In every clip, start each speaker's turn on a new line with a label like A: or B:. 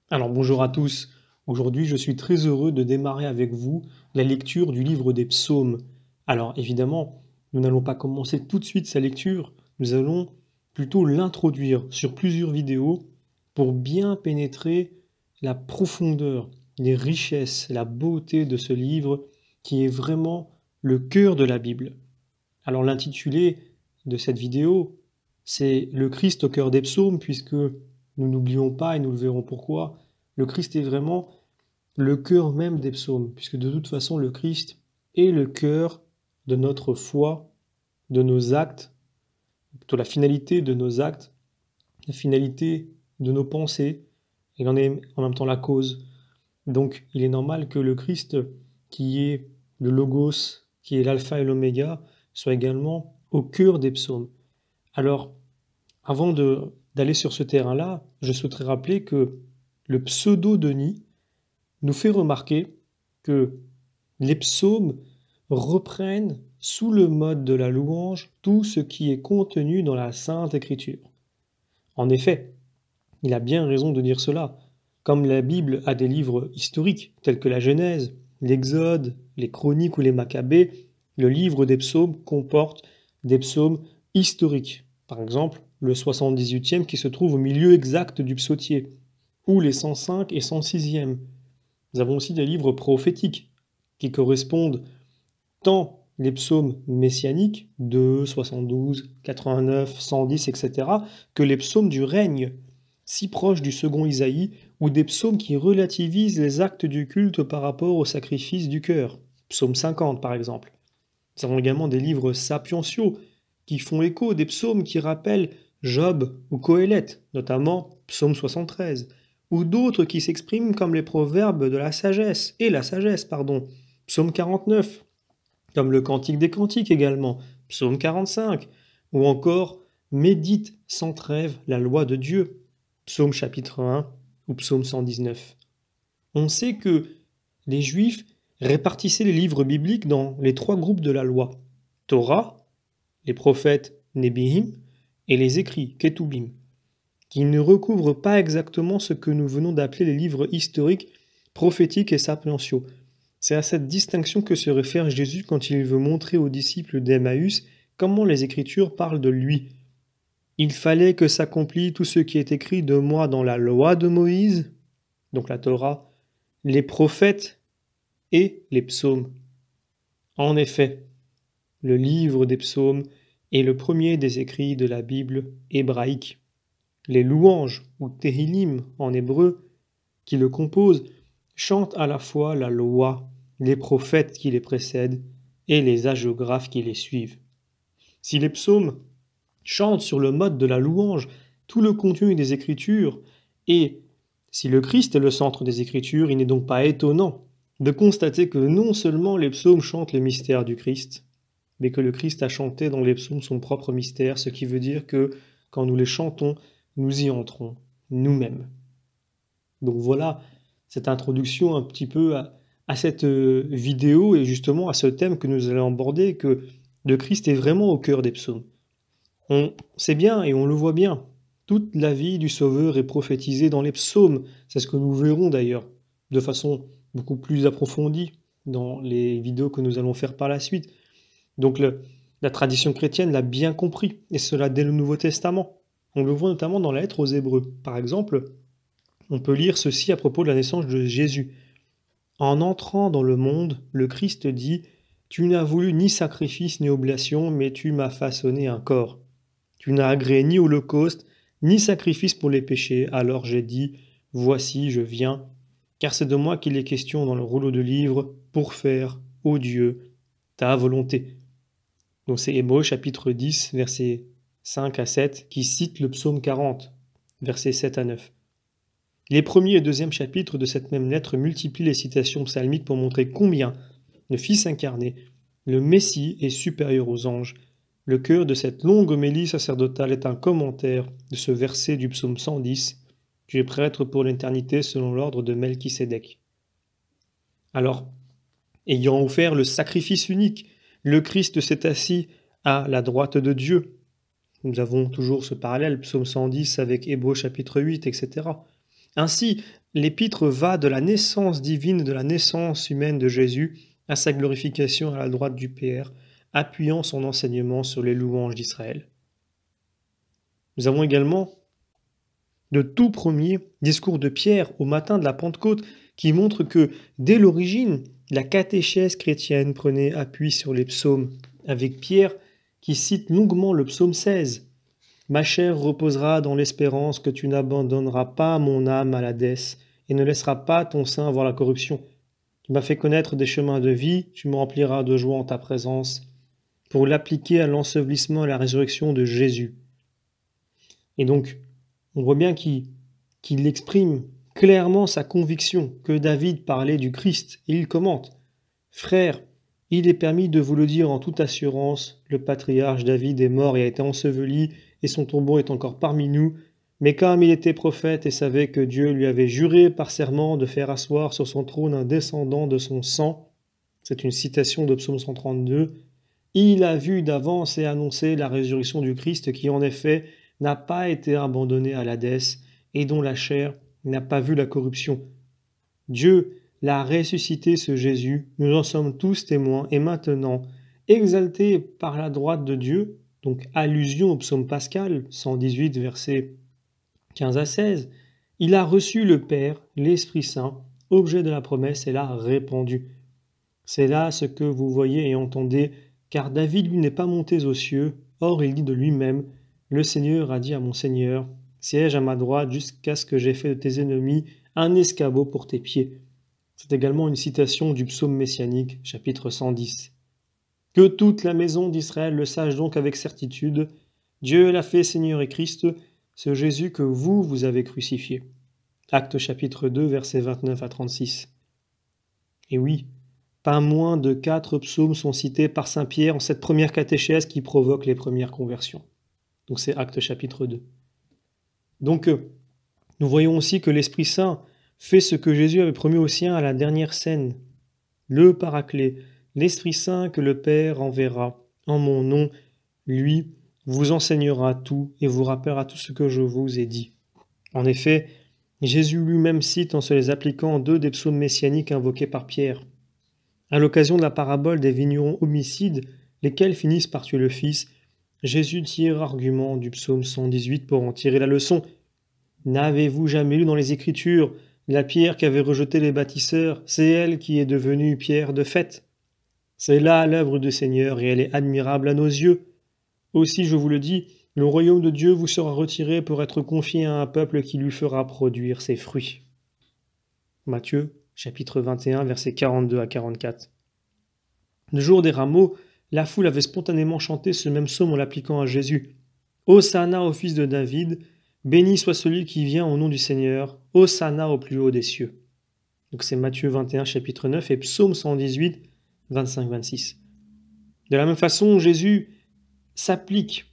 A: Alors bonjour à tous. Aujourd'hui, je suis très heureux de démarrer avec vous la lecture du livre des psaumes. Alors évidemment, nous n'allons pas commencer tout de suite sa lecture, nous allons plutôt l'introduire sur plusieurs vidéos pour bien pénétrer la profondeur, les richesses, la beauté de ce livre qui est vraiment le cœur de la Bible. Alors l'intitulé de cette vidéo, c'est Le Christ au cœur des psaumes, puisque nous n'oublions pas, et nous le verrons pourquoi, le Christ est vraiment le cœur même des psaumes, puisque de toute façon le Christ est le cœur de notre foi, de nos actes, plutôt la finalité de nos actes, la finalité de nos pensées, il en est en même temps la cause. Donc il est normal que le Christ, qui est le Logos, qui est l'alpha et l'oméga, soit également au cœur des psaumes. Alors, avant d'aller sur ce terrain-là, je souhaiterais rappeler que le pseudo-Denis nous fait remarquer que les psaumes reprennent sous le mode de la louange tout ce qui est contenu dans la Sainte Écriture. En effet, il a bien raison de dire cela. Comme la Bible a des livres historiques tels que la Genèse, l'Exode, les Chroniques ou les Maccabées, le livre des psaumes comporte des psaumes historiques. Par exemple, le 78e qui se trouve au milieu exact du psautier, ou les 105 et 106e. Nous avons aussi des livres prophétiques qui correspondent tant les psaumes messianiques, 2, 72, 89, 110, etc., que les psaumes du règne, si proches du second Isaïe, ou des psaumes qui relativisent les actes du culte par rapport au sacrifice du cœur, psaume 50 par exemple. Nous avons également des livres sapientiaux qui font écho des psaumes qui rappellent Job ou Coëlette, notamment psaume 73, ou d'autres qui s'expriment comme les proverbes de la sagesse, pardon, psaume 49, comme le Cantique des Cantiques également, psaume 45, ou encore Médite sans trêve la loi de Dieu, psaume chapitre 1 ou psaume 119. On sait que les Juifs répartissaient les livres bibliques dans les trois groupes de la loi, Torah, les prophètes Nébihim et les écrits Ketubim, qui ne recouvrent pas exactement ce que nous venons d'appeler les livres historiques, prophétiques et sapientiaux. C'est à cette distinction que se réfère Jésus quand il veut montrer aux disciples d'Emmaüs comment les Écritures parlent de lui. Il fallait que s'accomplisse tout ce qui est écrit de moi dans la loi de Moïse, donc la Torah, les prophètes et les psaumes. En effet, le livre des psaumes est le premier des écrits de la Bible hébraïque. Les louanges, ou Tehillim en hébreu, qui le composent, chantent à la fois la loi, les prophètes qui les précèdent et les hagiographes qui les suivent. Si les psaumes chantent sur le mode de la louange tout le contenu des Écritures, et si le Christ est le centre des Écritures, il n'est donc pas étonnant de constater que non seulement les psaumes chantent le mystère du Christ, mais que le Christ a chanté dans les psaumes son propre mystère, ce qui veut dire que quand nous les chantons, nous y entrons nous-mêmes. Donc voilà cette introduction un petit peu à cette vidéo et justement à ce thème que nous allons aborder, que le Christ est vraiment au cœur des psaumes. On sait bien et on le voit bien, toute la vie du Sauveur est prophétisée dans les psaumes, c'est ce que nous verrons d'ailleurs de façon beaucoup plus approfondie dans les vidéos que nous allons faire par la suite. Donc la tradition chrétienne l'a bien compris, et cela dès le Nouveau Testament. On le voit notamment dans la lettre aux Hébreux. Par exemple, on peut lire ceci à propos de la naissance de Jésus. En entrant dans le monde, le Christ dit « Tu n'as voulu ni sacrifice ni oblation, mais tu m'as façonné un corps. Tu n'as agréé ni holocauste, ni sacrifice pour les péchés. Alors j'ai dit « Voici, je viens, car c'est de moi qu'il est question dans le rouleau de livres, pour faire, ô Dieu, ta volonté. » Donc c'est Hébreux chapitre 10, versets 5 à 7, qui cite le psaume 40, versets 7 à 9. Les premiers et deuxièmes chapitres de cette même lettre multiplient les citations psalmiques pour montrer combien le Fils incarné, le Messie, est supérieur aux anges. Le cœur de cette longue homélie sacerdotale est un commentaire de ce verset du psaume 110, « Tu es prêtre pour l'éternité selon l'ordre de Melchisédek. » Alors, ayant offert le sacrifice unique, le Christ s'est assis à la droite de Dieu. Nous avons toujours ce parallèle, psaume 110 avec Hébreux chapitre 8, etc. Ainsi, l'épître va de la naissance divine, de la naissance humaine de Jésus, à sa glorification à la droite du Père, appuyant son enseignement sur les louanges d'Israël. Nous avons également de tout premier discours de Pierre au matin de la Pentecôte qui montre que, dès l'origine, la catéchèse chrétienne prenait appui sur les psaumes, avec Pierre qui cite longuement le psaume 16. « Ma chair reposera dans l'espérance que tu n'abandonneras pas mon âme à l'Hadès et ne laisseras pas ton sein voir la corruption. Tu m'as fait connaître des chemins de vie, tu me rempliras de joie en ta présence, pour l'appliquer à l'ensevelissement et à la résurrection de Jésus. » Et donc, on voit bien qu'il exprime clairement sa conviction que David parlait du Christ. Et il commente « Frères, il est permis de vous le dire en toute assurance, le patriarche David est mort et a été enseveli, et son tombeau est encore parmi nous. Mais comme il était prophète et savait que Dieu lui avait juré par serment de faire asseoir sur son trône un descendant de son sang, c'est une citation de Psaume 132, il a vu d'avance et annoncé la résurrection du Christ qui en effet n'a pas été abandonné à l'Hadès et dont la chair n'a pas vu la corruption. Dieu l'a ressuscité ce Jésus, nous en sommes tous témoins, et maintenant, exalté par la droite de Dieu, donc allusion au psaume pascal, 118 versets 15 à 16, il a reçu le Père, l'Esprit Saint, objet de la promesse, et l'a répandu. C'est là ce que vous voyez et entendez, car David lui n'est pas monté aux cieux, or il dit de lui-même, « Le Seigneur a dit à mon Seigneur, siège à ma droite jusqu'à ce que j'aie fait de tes ennemis un escabeau pour tes pieds. » C'est également une citation du psaume messianique, chapitre 110. Que toute la maison d'Israël le sache donc avec certitude, Dieu l'a fait Seigneur et Christ, ce Jésus que vous avez crucifié. Actes chapitre 2, versets 29 à 36. Et oui, pas moins de 4 psaumes sont cités par saint Pierre en cette première catéchèse qui provoque les premières conversions. Donc c'est Actes chapitre 2. Donc nous voyons aussi que l'Esprit Saint fait ce que Jésus avait promis aux siens à la dernière scène. Le Paraclet, l'Esprit Saint que le Père enverra en mon nom, lui vous enseignera tout et vous rappellera tout ce que je vous ai dit. En effet, Jésus lui-même cite en se les appliquant 2 des psaumes messianiques invoqués par Pierre. À l'occasion de la parabole des vignerons homicides, lesquels finissent par tuer le Fils, Jésus tire argument du psaume 118 pour en tirer la leçon. « N'avez-vous jamais lu dans les Écritures la pierre qu'avaient rejetée les bâtisseurs, c'est elle qui est devenue pierre de fait. C'est là l'œuvre du Seigneur et elle est admirable à nos yeux. Aussi, je vous le dis, le royaume de Dieu vous sera retiré pour être confié à un peuple qui lui fera produire ses fruits. » Matthieu, chapitre 21, versets 42 à 44. Le jour des rameaux, la foule avait spontanément chanté ce même psaume en l'appliquant à Jésus. « Hosanna au fils de David, béni soit celui qui vient au nom du Seigneur, Hosanna au plus haut des cieux. » Donc c'est Matthieu 21, chapitre 9 et psaume 118, 25-26. De la même façon, Jésus s'applique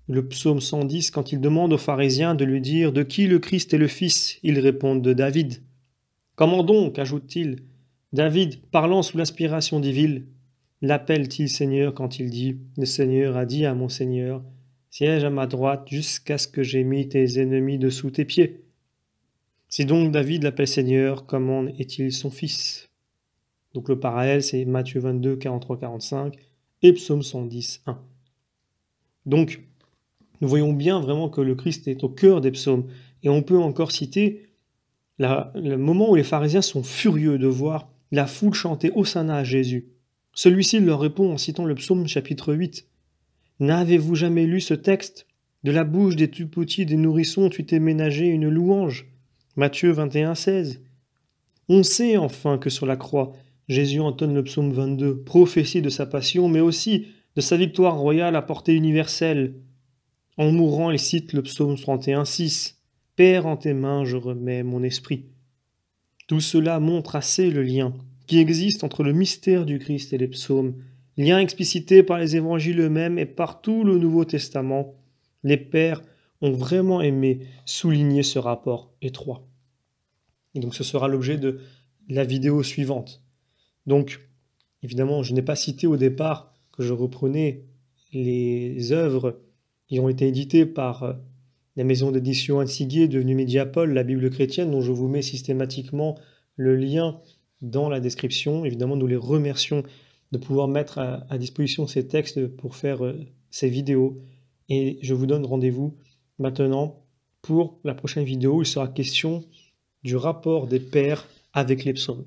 A: le psaume 110 quand il demande aux pharisiens de lui dire « De qui le Christ est le Fils ?» Ils répondent « De David. » « Comment donc, ajoute-t-il, David, parlant sous l'inspiration divine, l'appelle-t-il Seigneur quand il dit « Le Seigneur a dit à mon Seigneur, siège à ma droite jusqu'à ce que j'aie mis tes ennemis dessous tes pieds. » Si donc David l'appelle Seigneur, comment est-il son fils? Donc le parallèle, c'est Matthieu 22, 43-45 et Psaume 110, 1. Donc, nous voyons bien vraiment que le Christ est au cœur des psaumes. Et on peut encore citer le moment où les pharisiens sont furieux de voir la foule chanter Hosanna à Jésus. Celui-ci leur répond en citant le psaume chapitre 8. « N'avez-vous jamais lu ce texte ? De la bouche des tout petits, des nourrissons, tu t'es ménagé une louange. » Matthieu 21, 16. On sait enfin que sur la croix, Jésus entonne le psaume 22, prophétie de sa passion, mais aussi de sa victoire royale à portée universelle. En mourant, il cite le psaume 31, 6. « Père, en tes mains, je remets mon esprit. » Tout cela montre assez le lien qui existe entre le mystère du Christ et les psaumes, lien explicité par les évangiles eux-mêmes et par tout le Nouveau Testament. Les pères ont vraiment aimé souligner ce rapport étroit. Et donc ce sera l'objet de la vidéo suivante. Donc, évidemment, je n'ai pas cité au départ que je reprenais les œuvres qui ont été éditées par la maison d'édition Ansiguier, devenue Mediapol, la Bible chrétienne, dont je vous mets systématiquement le lien dans la description. Évidemment, nous les remercions de pouvoir mettre à disposition ces textes pour faire ces vidéos. Et je vous donne rendez-vous maintenant pour la prochaine vidéo. Il sera question du rapport des pères avec les psaumes.